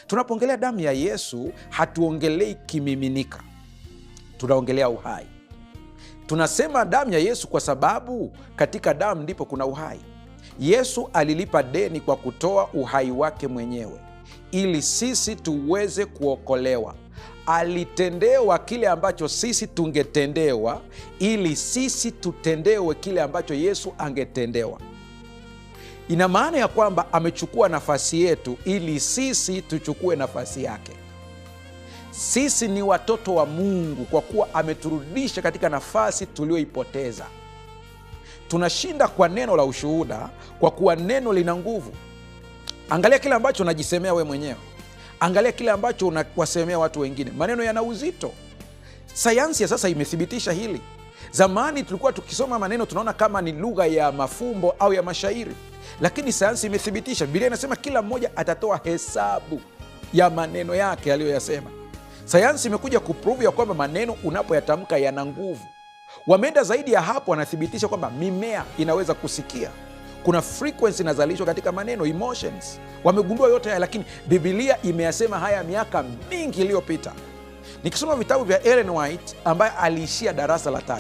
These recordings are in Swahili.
Tunapoongelea damu ya Yesu hatuongelei kimiminika, tunaongelea uhai. Tunasema damu ya Yesu kwa sababu katika damu ndipo kuna uhai. Yesu alilipa deni kwa kutoa uhai wake mwenyewe ili sisi tuweze kuokolewa. Alitendewa kile ambacho sisi tungetendewa ili sisi tutendewe kile ambacho Yesu angetendewa. Ina maana ya kwamba amechukua nafasi yetu ili sisi tuchukue nafasi yake. Sisi ni watoto wa Mungu kwa kuwa ameturudisha katika nafasi tulioipoteza. Tunashinda kwa neno la ushuhuda kwa kuwa neno lina nguvu. Angalia kile ambacho unajisemea we mwenyewe, angalia kile ambacho unawasemea watu wengine. Maneno yana uzito. Sayansi ya sasa imethibitisha hili. Zamani tulikuwa tukisoma maneno tunaona kama ni lugha ya mafumbo au ya mashairi, lakini sayansi imethibitisha. Biblia inasema kila mmoja atatoa hesabu ya maneno yake aliyoyasema. Sayansi imekuja kuprove ya kwamba maneno unapoyatamka yana nguvu. Wameenda zaidi ya hapo, wanathibitisha kwamba mimea inaweza kusikia. Kuna frequency inazalishwa katika maneno, emotions. Wamegundua yote haya, lakini Biblia imeyasema haya miaka mingi iliyopita. Nikisoma vitabu vya Ellen White ambaye aliishia darasa la 3,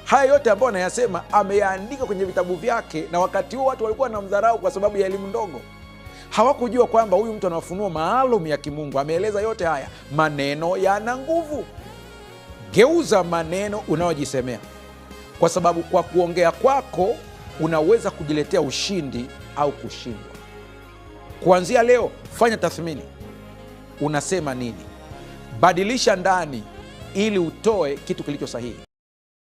haya yote ambayo anayasema ameyaandika kwenye vitabu vyake, na wakati huo watu walikuwa wanamdharau kwa sababu ya elimu ndogo. Hawakujua kwamba huyu mtu ana mafunuo maalum ya kimungu. Ameeleza yote haya. Maneno yana nguvu. Geuza maneno unayojisemea, kwa sababu kwa kuongea kwako unaweza kujiletea ushindi au kushindwa. Kuanzia leo, fanya tathmini. Unasema nini? Badilisha ndani ili utoe kitu kilicho sahihi.